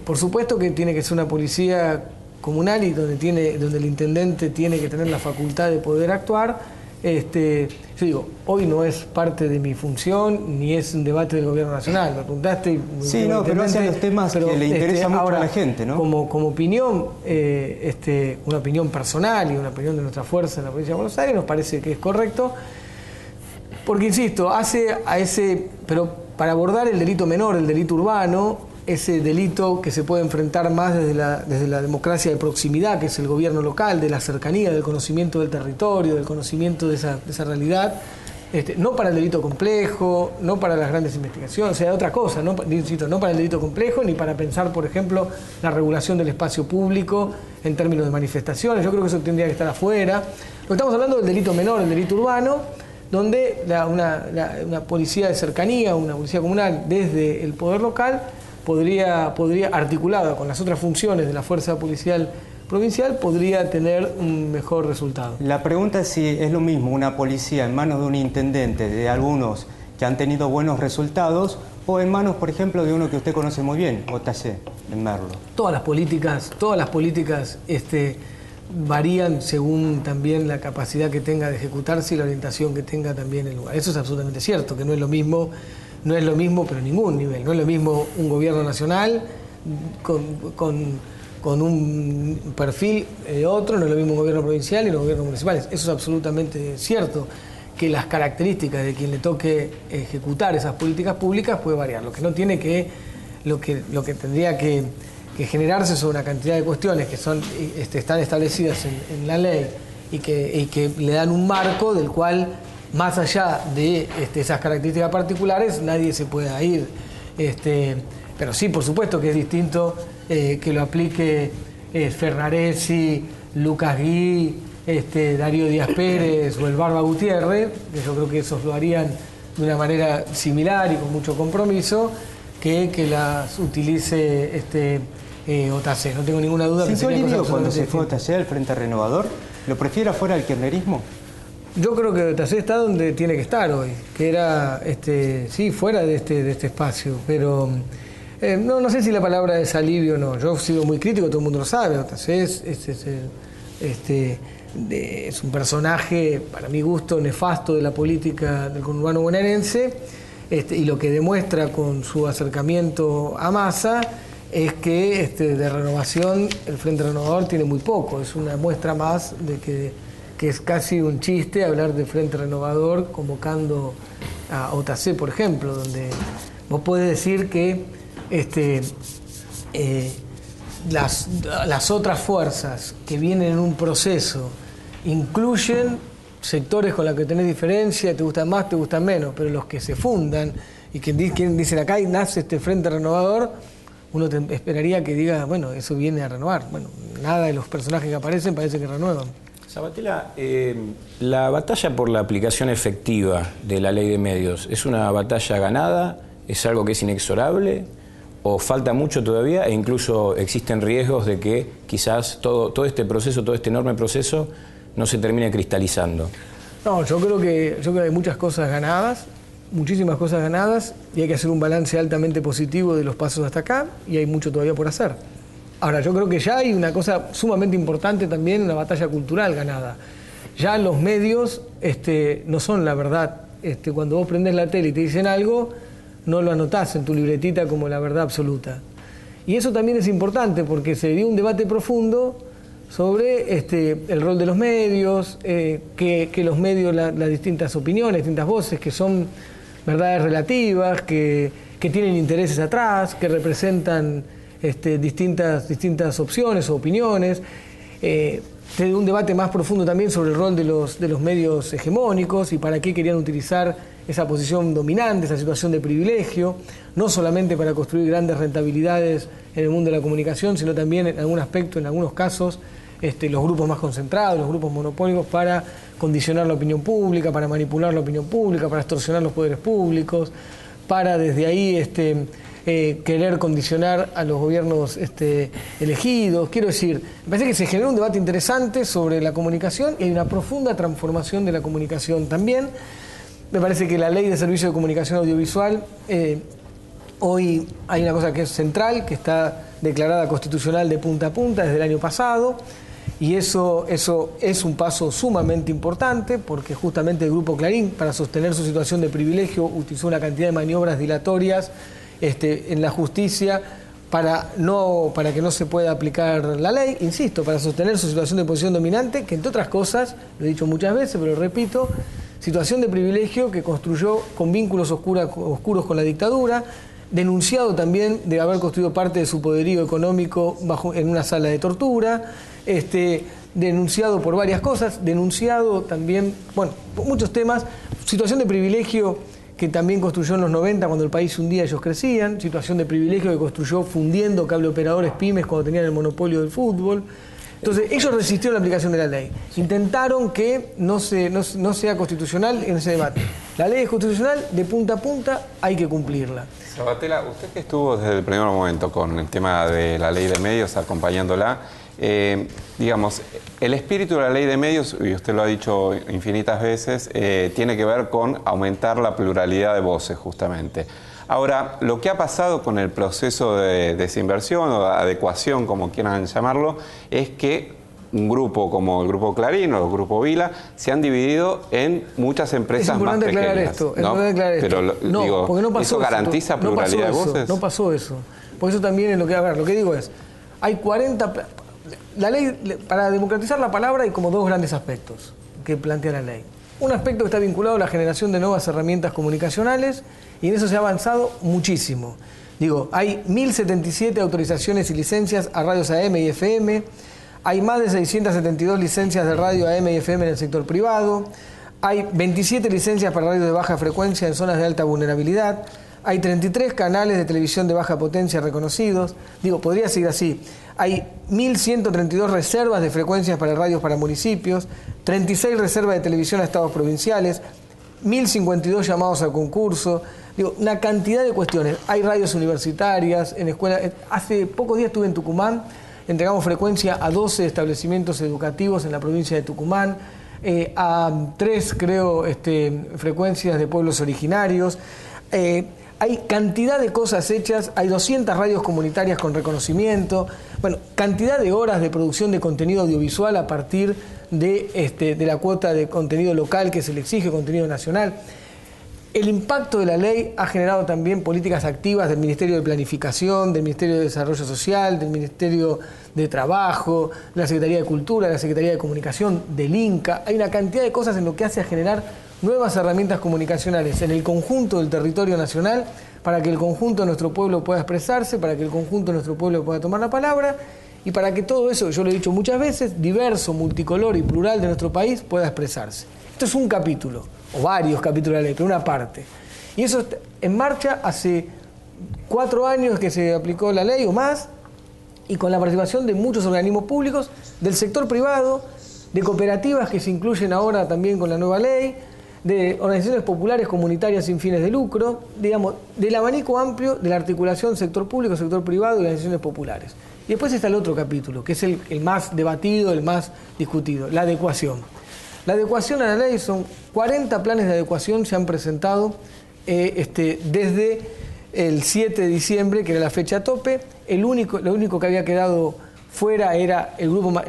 Por supuesto que tiene que ser una policía comunal y donde el intendente tiene que tener la facultad de poder actuar. Yo digo, hoy no es parte de mi función, ni es un debate del gobierno nacional. Me preguntaste. Sí, no, pero hacen los temas que le interesan mucho a la gente, ¿no? Como opinión, una opinión personal y una opinión de nuestra fuerza en la provincia de Buenos Aires, nos parece que es correcto. Porque, insisto, pero para abordar el delito menor, el delito urbano, ese delito que se puede enfrentar más desde la democracia de proximidad, que es el gobierno local, de la cercanía, del conocimiento del territorio, del conocimiento de esa realidad, no para el delito complejo, no para las grandes investigaciones, o sea, otra cosa, no para el delito complejo, ni para pensar, por ejemplo, la regulación del espacio público en términos de manifestaciones. Yo creo que eso tendría que estar afuera. Lo estamos hablando del delito menor, el delito urbano, donde una policía de cercanía, una policía comunal desde el poder local, podría articulada con las otras funciones de la fuerza policial provincial, podría tener un mejor resultado. La pregunta es si es lo mismo una policía en manos de un intendente, de algunos que han tenido buenos resultados, o en manos, por ejemplo, de uno que usted conoce muy bien, OTC, en Merlo. Todas las políticas varían según también la capacidad que tenga de ejecutarse y la orientación que tenga también el lugar. Eso es absolutamente cierto, que no es lo mismo, pero en ningún nivel. No es lo mismo un gobierno nacional con un perfil de otro, no es lo mismo un gobierno provincial y los gobiernos municipales. Eso es absolutamente cierto, que las características de quien le toque ejecutar esas políticas públicas puede variar. Lo que no tiene lo que tendría que generarse sobre una cantidad de cuestiones que están establecidas en la ley y que le dan un marco del cual, más allá de esas características particulares, nadie se pueda ir. Pero sí, por supuesto que es distinto que lo aplique Ferraresi, Lucas Gui, Darío Díaz Pérez o el Barba Gutiérrez, que yo creo que esos lo harían de una manera similar y con mucho compromiso, que las utilice OTC. No tengo ninguna duda. ¿Sintió alivio cuando se fue OTC al Frente Renovador? ¿Lo prefiere fuera del kirchnerismo? Yo creo que OTC está donde tiene que estar hoy, que era sí, fuera de este espacio, pero no sé si la palabra es alivio o no. Yo he sido muy crítico, todo el mundo lo sabe. OTC es un personaje, para mi gusto, nefasto de la política del conurbano bonaerense, y lo que demuestra con su acercamiento a Massa es que de renovación el Frente Renovador tiene muy poco. Es una muestra más de que es casi un chiste hablar de Frente Renovador convocando a OTC, por ejemplo, donde vos podés decir que las otras fuerzas que vienen en un proceso incluyen sectores con los que tenés diferencia, te gustan más, te gustan menos, pero los que se fundan y quien dicen acá y nace este Frente Renovador, uno esperaría que diga, bueno, eso viene a renovar. Bueno, nada de los personajes que aparecen parece que renuevan. Sabatella, la batalla por la aplicación efectiva de la ley de medios, ¿es una batalla ganada? ¿Es algo que es inexorable? ¿O falta mucho todavía? E incluso existen riesgos de que quizás todo este proceso, todo este enorme proceso, no se termine cristalizando. No, yo creo que hay muchas cosas ganadas, muchísimas cosas ganadas, y hay que hacer un balance altamente positivo de los pasos hasta acá, y hay mucho todavía por hacer. Ahora, yo creo que ya hay una cosa sumamente importante también, una batalla cultural ganada. Ya los medios no son la verdad. Cuando vos prendés la tele y te dicen algo, no lo anotás en tu libretita como la verdad absoluta. Y eso también es importante porque se dio un debate profundo sobre el rol de los medios, que los medios, las distintas opiniones, distintas voces, que son verdades relativas, que tienen intereses atrás, que representan distintas opciones o opiniones. Se dio un debate más profundo también sobre el rol de los medios hegemónicos y para qué querían utilizar esa posición dominante, esa situación de privilegio, no solamente para construir grandes rentabilidades en el mundo de la comunicación, sino también en algún aspecto, en algunos casos, los grupos más concentrados, los grupos monopólicos, para condicionar la opinión pública, para manipular la opinión pública, para extorsionar los poderes públicos, para desde ahí querer condicionar a los gobiernos elegidos. Quiero decir, me parece que se generó un debate interesante sobre la comunicación y hay una profunda transformación de la comunicación también. Me parece que la Ley de Servicio de Comunicación Audiovisual, hoy hay una cosa que es central, que está declarada constitucional de punta a punta desde el año pasado, y eso es un paso sumamente importante, porque justamente el Grupo Clarín, para sostener su situación de privilegio, utilizó una cantidad de maniobras dilatorias en la justicia para que no se pueda aplicar la ley, insisto, para sostener su situación de posición dominante, que entre otras cosas, lo he dicho muchas veces, pero lo repito, situación de privilegio que construyó con vínculos oscuros con la dictadura, denunciado también de haber construido parte de su poderío económico en una sala de tortura, denunciado por varias cosas, denunciado también, bueno, por muchos temas, situación de privilegio que también construyó en los 90 cuando el país se hundía, ellos crecían, situación de privilegio que construyó fundiendo cable operadores pymes cuando tenían el monopolio del fútbol. Entonces, ellos resistieron la aplicación de la ley. Intentaron que no sea constitucional en ese debate. La ley es constitucional, de punta a punta hay que cumplirla. Sabatella, usted que estuvo desde el primer momento con el tema de la ley de medios, acompañándola, digamos, el espíritu de la ley de medios, y usted lo ha dicho infinitas veces, tiene que ver con aumentar la pluralidad de voces, justamente. Ahora, lo que ha pasado con el proceso de desinversión o de adecuación, como quieran llamarlo, es que un grupo como el Grupo Clarín o el Grupo Vila se han dividido en muchas empresas más pequeñas. Es importante aclarar esto. Pero digo, porque no pasó ¿eso garantiza pluralidad de voces? No pasó eso. Por eso también es lo que, a ver, lo que digo es, hay 40... La ley, para democratizar la palabra, hay como dos grandes aspectos que plantea la ley. Un aspecto que está vinculado a la generación de nuevas herramientas comunicacionales, y en eso se ha avanzado muchísimo. Digo, hay 1.077 autorizaciones y licencias a radios AM y FM, hay más de 672 licencias de radio AM y FM en el sector privado, hay 27 licencias para radios de baja frecuencia en zonas de alta vulnerabilidad, hay 33 canales de televisión de baja potencia reconocidos. Digo, podría seguir así. Hay 1.132 reservas de frecuencias para radios para municipios, 36 reservas de televisión a estados provinciales, 1.052 llamados a concurso. Digo, una cantidad de cuestiones. Hay radios universitarias, en escuelas. Hace pocos días estuve en Tucumán, entregamos frecuencia a 12 establecimientos educativos en la provincia de Tucumán, a 3, creo, frecuencias de pueblos originarios. Hay cantidad de cosas hechas, hay 200 radios comunitarias con reconocimiento, bueno, cantidad de horas de producción de contenido audiovisual a partir de la cuota de contenido local que se le exige, contenido nacional. El impacto de la ley ha generado también políticas activas del Ministerio de Planificación, del Ministerio de Desarrollo Social, del Ministerio de Trabajo, de la Secretaría de Cultura, de la Secretaría de Comunicación, del INCA. Hay una cantidad de cosas en lo que hace a generar nuevas herramientas comunicacionales en el conjunto del territorio nacional para que el conjunto de nuestro pueblo pueda expresarse, para que el conjunto de nuestro pueblo pueda tomar la palabra y para que todo eso, yo lo he dicho muchas veces, diverso, multicolor y plural de nuestro país pueda expresarse. Esto es un capítulo, o varios capítulos de la ley, pero una parte. Y eso está en marcha hace 4 años que se aplicó la ley o más, y con la participación de muchos organismos públicos, del sector privado, de cooperativas que se incluyen ahora también con la nueva ley, de organizaciones populares comunitarias sin fines de lucro, digamos, del abanico amplio de la articulación sector público, sector privado y organizaciones populares. Y después está el otro capítulo, que es el más debatido, el más discutido, la adecuación. La adecuación a la ley son 40 planes de adecuación se han presentado desde el 7 de diciembre, que era la fecha tope. Lo único que había quedado fuera era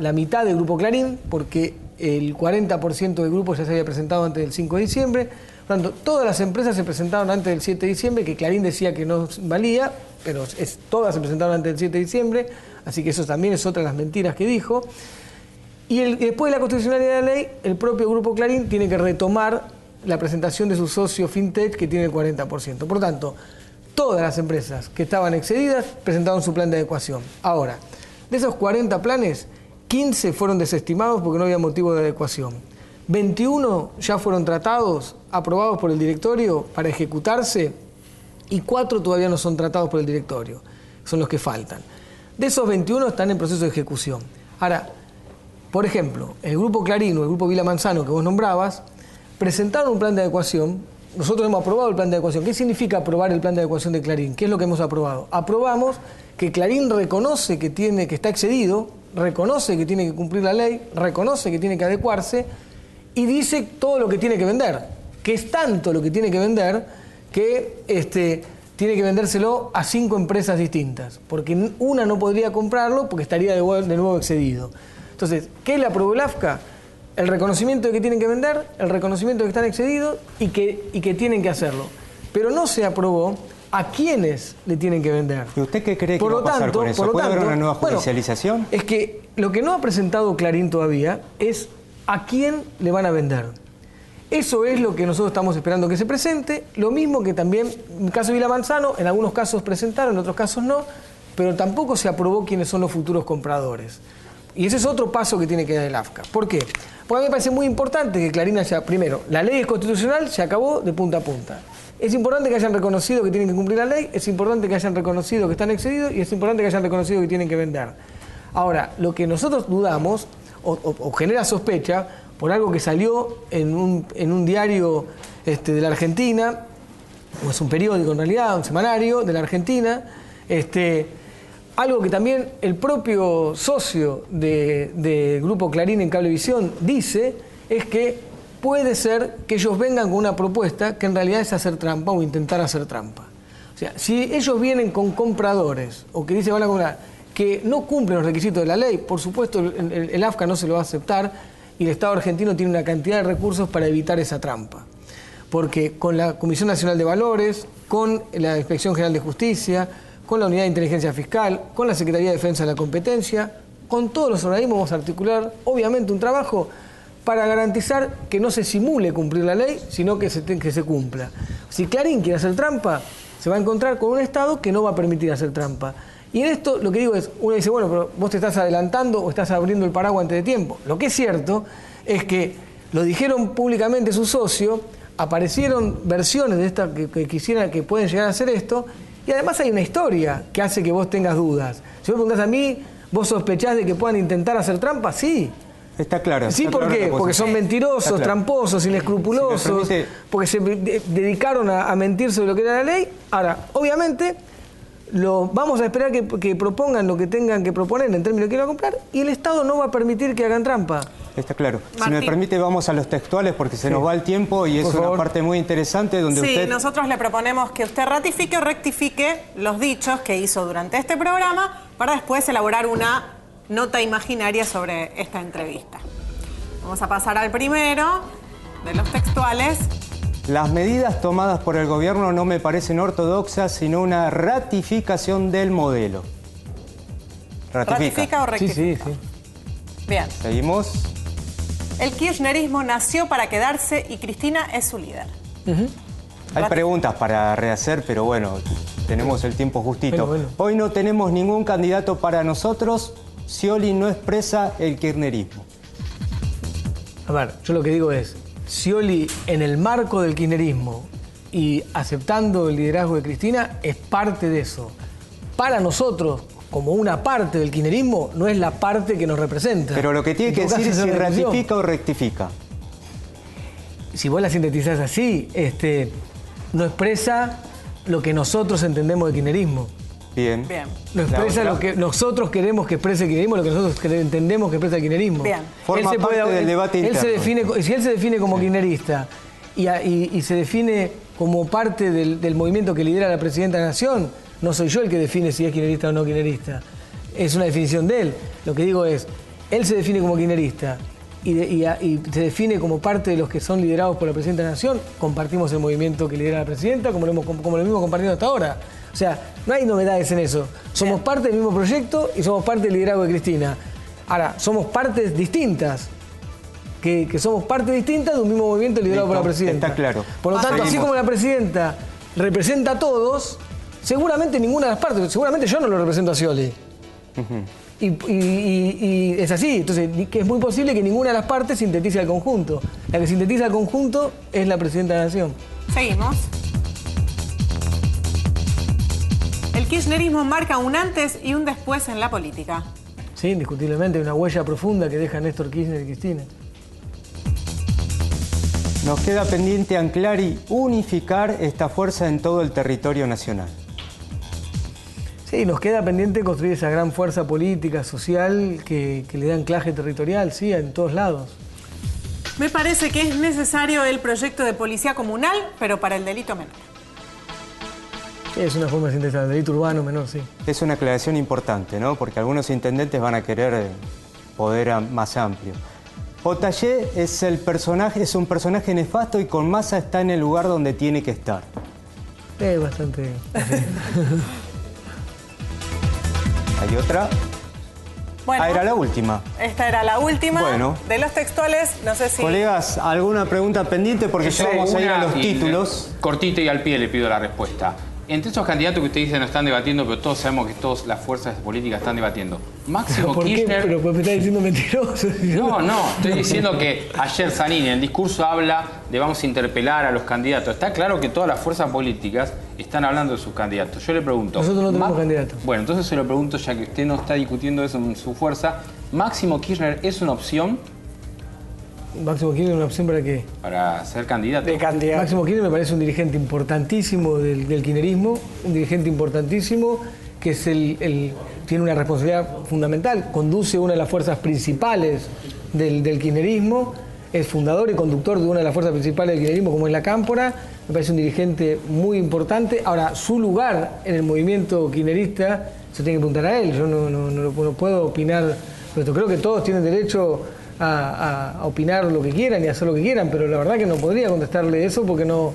la mitad del Grupo Clarín, porque el 40% del grupo ya se había presentado antes del 5 de diciembre. Por lo tanto, todas las empresas se presentaron antes del 7 de diciembre, que Clarín decía que no valía, pero todas se presentaron antes del 7 de diciembre, así que eso también es otra de las mentiras que dijo. Y después de la constitucionalidad de la ley, el propio Grupo Clarín tiene que retomar la presentación de su socio FinTech, que tiene el 40%. Por lo tanto, todas las empresas que estaban excedidas presentaron su plan de adecuación. Ahora, de esos 40 planes, 15 fueron desestimados porque no había motivo de adecuación. 21 ya fueron tratados, aprobados por el directorio para ejecutarse, y 4 todavía no son tratados por el directorio. Son los que faltan. De esos 21 están en proceso de ejecución. Ahora, por ejemplo, el Grupo Clarín o el Grupo Vila Manzano que vos nombrabas, presentaron un plan de adecuación. Nosotros hemos aprobado el plan de adecuación. ¿Qué significa aprobar el plan de adecuación de Clarín? ¿Qué es lo que hemos aprobado? Aprobamos que Clarín reconoce que está excedido, reconoce que tiene que cumplir la ley, reconoce que tiene que adecuarse y dice todo lo que tiene que vender, que es tanto lo que tiene que vender que tiene que vendérselo a 5 empresas distintas, porque una no podría comprarlo porque estaría de nuevo excedido. Entonces, ¿qué le aprobó el AFCA? El reconocimiento de que tienen que vender, el reconocimiento de que están excedidos y que tienen que hacerlo. Pero no se aprobó a quiénes le tienen que vender. ¿Y usted qué cree que va a pasar con eso? ¿Puede haber una nueva judicialización? Es que lo que no ha presentado Clarín todavía es a quién le van a vender. Eso es lo que nosotros estamos esperando que se presente. Lo mismo que también, en el caso de Vila Manzano, en algunos casos presentaron, en otros casos no, pero tampoco se aprobó quiénes son los futuros compradores. Y ese es otro paso que tiene que dar el AFCA. ¿Por qué? Porque a mí me parece muy importante que Clarín haya, primero, la ley es constitucional, se acabó de punta a punta. Es importante que hayan reconocido que tienen que cumplir la ley, es importante que hayan reconocido que están excedidos y es importante que hayan reconocido que tienen que vender. Ahora, lo que nosotros dudamos o genera sospecha por algo que salió en un diario de la Argentina, o es un periódico en realidad, un semanario de la Argentina, algo que también el propio socio de Grupo Clarín en Cablevisión dice, es que puede ser que ellos vengan con una propuesta que en realidad es hacer trampa o intentar hacer trampa. O sea, si ellos vienen con compradores o que dicen van a comprar que no cumplen los requisitos de la ley, por supuesto el AFCA no se lo va a aceptar y el Estado argentino tiene una cantidad de recursos para evitar esa trampa. Porque con la Comisión Nacional de Valores, con la Inspección General de Justicia, con la Unidad de Inteligencia Fiscal, con la Secretaría de Defensa de la Competencia, con todos los organismos vamos a articular, obviamente, un trabajo para garantizar que no se simule cumplir la ley, sino que se cumpla. Si Clarín quiere hacer trampa, se va a encontrar con un Estado que no va a permitir hacer trampa. Y en esto lo que digo es, uno dice, bueno, pero vos te estás adelantando o estás abriendo el paraguas antes de tiempo. Lo que es cierto es que lo dijeron públicamente su socio, aparecieron versiones de estas que quisieran, que pueden llegar a hacer esto, y además hay una historia que hace que vos tengas dudas. Si vos me preguntás a mí, ¿vos sospechás de que puedan intentar hacer trampa? Sí. Está claro. Sí, ¿por qué? Porque son mentirosos, tramposos, inescrupulosos, porque se dedicaron a mentir sobre lo que era la ley. Ahora, obviamente, vamos a esperar que propongan lo que tengan que proponer en términos de que van a comprar y el Estado no va a permitir que hagan trampa. Está claro. Martín. Si me permite, vamos a los textuales porque se nos va el tiempo y es una parte muy interesante donde usted... Sí, nosotros le proponemos que usted ratifique o rectifique los dichos que hizo durante este programa para después elaborar una nota imaginaria sobre esta entrevista. Vamos a pasar al primero de los textuales. Las medidas tomadas por el gobierno no me parecen ortodoxas, sino una ratificación del modelo. ¿Ratifica o rectifica? Sí. Bien. Seguimos. El kirchnerismo nació para quedarse y Cristina es su líder. Hay preguntas para rehacer, pero bueno, tenemos el tiempo justito. Bueno. Hoy no tenemos ningún candidato para nosotros. Scioli no expresa el kirchnerismo. A ver, yo lo que digo es, Scioli en el marco del kirchnerismo y aceptando el liderazgo de Cristina es parte de eso. Para nosotros, como una parte del kirchnerismo, no es la parte que nos representa. Pero lo que tiene que decir es si ratifica o rectifica. Si vos la sintetizás así, no expresa lo que nosotros entendemos de kirchnerismo. Bien. No expresa lo que nosotros queremos que exprese el kirchnerismo, lo que nosotros entendemos que expresa el kirchnerismo. Bien. Forma parte del debate interno. Si él se define como kirchnerista y se define como parte del movimiento que lidera la Presidenta de la Nación, no soy yo el que define si es kirchnerista o no kirchnerista. Es una definición de él. Lo que digo es, él se define como kirchnerista y se define como parte de los que son liderados por la Presidenta de la Nación. Compartimos el movimiento que lidera la Presidenta, como lo mismo compartido hasta ahora. O sea, no hay novedades en eso. Somos parte del mismo proyecto y somos parte del liderazgo de Cristina. Ahora, somos partes distintas. Que somos parte distinta de un mismo movimiento liderado por la Presidenta. Está claro. Por lo tanto, así como la Presidenta representa a todos, seguramente ninguna de las partes, seguramente yo no lo represento a Scioli. Y es así, entonces que es muy posible que ninguna de las partes sintetice al conjunto. La que sintetiza al conjunto es la Presidenta de la Nación. Seguimos. El kirchnerismo marca un antes y un después en la política. Sí, indiscutiblemente, hay una huella profunda que deja Néstor Kirchner y Cristina. Nos queda pendiente anclar y unificar esta fuerza en todo el territorio nacional. Sí, nos queda pendiente construir esa gran fuerza política, social, que le da anclaje territorial, sí, en todos lados. Me parece que es necesario el proyecto de policía comunal, pero para el delito menor. Sí, es una forma de sintetizar, el delito urbano menor, sí. Es una aclaración importante, ¿no? Porque algunos intendentes van a querer poder más amplio. Otayé es un personaje nefasto y con masa está en el lugar donde tiene que estar. Es bastante... Hay otra. Bueno, era la última. Esta era la última. Bueno. De los textuales, no sé si... Colegas, ¿alguna pregunta pendiente? Porque ya vamos a ir a los títulos. Cortito y al pie le pido la respuesta. Entre esos candidatos que usted dice no están debatiendo, pero todos sabemos que todas las fuerzas políticas están debatiendo. Máximo ¿Por Kirchner... qué? ¿Pero me está diciendo mentiroso? No, estoy diciendo que ayer Zanini en el discurso habla de vamos a interpelar a los candidatos. Está claro que todas las fuerzas políticas están hablando de sus candidatos. Yo le pregunto... Nosotros no tenemos candidatos. Bueno, entonces se lo pregunto, ya que usted no está discutiendo eso en su fuerza. ¿Máximo Kirchner es una opción? ¿Máximo Kirchner es una opción para qué? Para ser candidato. De candidato. Máximo Kirchner me parece un dirigente importantísimo del kirchnerismo, un dirigente importantísimo que es tiene una responsabilidad fundamental, conduce una de las fuerzas principales del kirchnerismo, es fundador y conductor de una de las fuerzas principales del kirchnerismo como es la Cámpora, me parece un dirigente muy importante. Ahora, su lugar en el movimiento kirchnerista se tiene que preguntar a él, yo no puedo opinar, pero creo que todos tienen derecho a opinar lo que quieran y hacer lo que quieran, pero la verdad que no podría contestarle eso porque no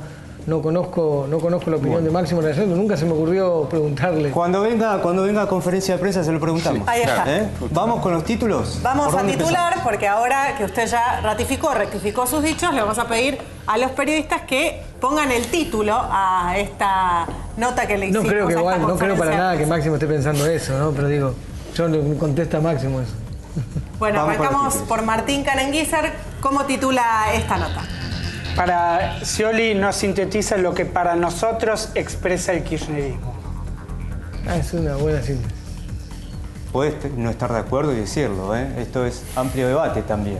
conozco la opinión de Máximo Rayando, nunca se me ocurrió preguntarle. Cuando venga a conferencia de prensa se lo preguntamos. Sí, ahí está. ¿Vamos con los títulos? Vamos a titular porque ahora que usted ya rectificó sus dichos, le vamos a pedir a los periodistas que pongan el título a esta nota que le hicimos. No creo para nada que Máximo esté pensando eso, ¿no? Pero digo, yo le contesto a Máximo eso. Bueno, arrancamos por Martín Carenguízar. ¿Cómo titula esta nota? Para Scioli no sintetiza lo que para nosotros expresa el kirchnerismo. Es una buena síntesis. Puedes no estar de acuerdo y decirlo, ¿eh? Esto es amplio debate también.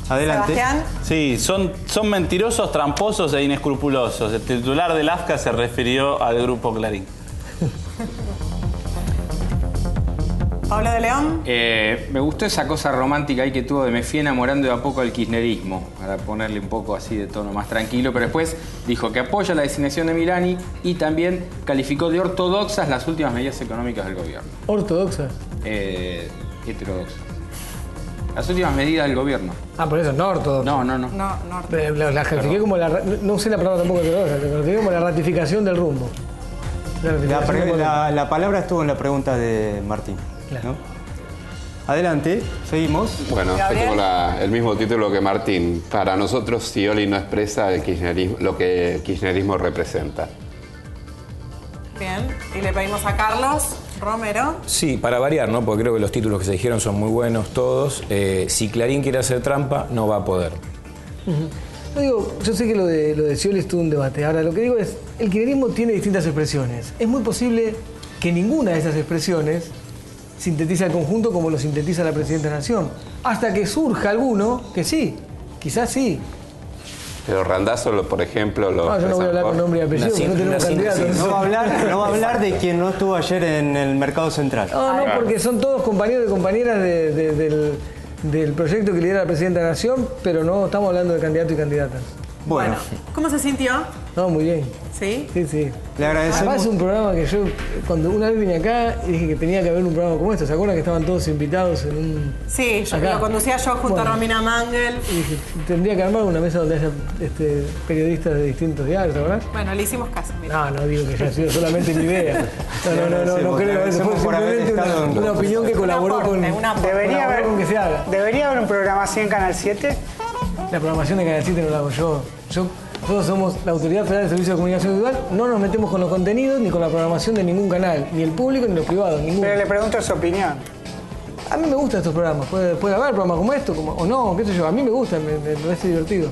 Adelante. Sebastián. Sí, son mentirosos, tramposos e inescrupulosos. El titular del AFCA se refirió al grupo Clarín. Pablo de León. Me gustó esa cosa romántica ahí que tuvo de me fui enamorando de a poco del kirchnerismo, para ponerle un poco así de tono más tranquilo, pero después dijo que apoya la designación de Milani y también calificó de ortodoxas las últimas medidas económicas del gobierno. ¿Ortodoxas? Heterodoxas. Las últimas medidas del gobierno. Por eso, no ortodoxas. No. La califiqué como no sé la palabra tampoco ortodoxa, la califiqué como la ratificación del rumbo. La palabra estuvo en la pregunta de Martín. Claro. ¿No? Adelante, seguimos. Bueno, yo tengo el mismo título que Martín. Para nosotros, Scioli no expresa el kirchnerismo, lo que el kirchnerismo representa. Bien, y le pedimos a Carlos Romero. Sí, para variar, ¿no? Porque creo que los títulos que se dijeron son muy buenos todos. Si Clarín quiere hacer trampa, no va a poder. No digo, yo sé que lo de Scioli es todo un debate. Ahora, lo que digo es, el kirchnerismo tiene distintas expresiones. Es muy posible que ninguna de esas expresiones sintetiza el conjunto como lo sintetiza la Presidenta de la Nación. Hasta que surja alguno que sí, quizás sí. Pero Randazzo, por ejemplo, lo... No, yo no voy a hablar con nombre y apellido, porque no tenemos candidatos. No va a hablar de quien no estuvo ayer en el Mercado Central. No, porque son todos compañeros y compañeras del proyecto que lidera la Presidenta de la Nación, pero no estamos hablando de candidatos y candidatas. Bueno, ¿cómo se sintió? No, muy bien. ¿Sí? Sí, sí. Le agradecemos. Además es un programa que yo, cuando una vez vine acá, dije que tenía que haber un programa como este. ¿Se acuerdan que estaban todos invitados en un... Sí, acá? lo conducía yo junto a Romina Mangel. Y dije, tendría que armar una mesa donde haya periodistas de distintos diarios, ¿verdad? Bueno, le hicimos caso, mira. No digo que haya sido solamente mi idea. No creo. Eso fue simplemente una opinión que colaboró con que se haga. ¿Debería haber un programa así en Canal 7? La programación de Canal 7 no la hago yo. Nosotros somos la Autoridad Federal de Servicios de Comunicación Audiovisual, no nos metemos con los contenidos ni con la programación de ningún canal, ni el público ni los privados, ninguno. Pero le pregunto su opinión. A mí me gustan estos programas, puede haber programas como esto, o no, qué sé yo, a mí me gustan, me parece divertido.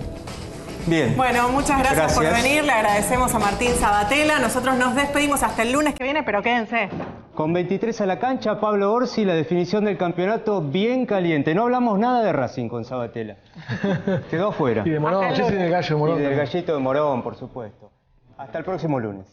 Bien. Bueno, muchas gracias por venir, le agradecemos a Martín Sabatella, nosotros nos despedimos hasta el lunes que viene, pero quédense. Con 23 a la cancha, Pablo Orsi, la definición del campeonato bien caliente. No hablamos nada de Racing con Sabatella. Quedó afuera. Y de Morón, yo soy del Gallo de Morón. Y del Gallito de Morón, por supuesto. Hasta el próximo lunes.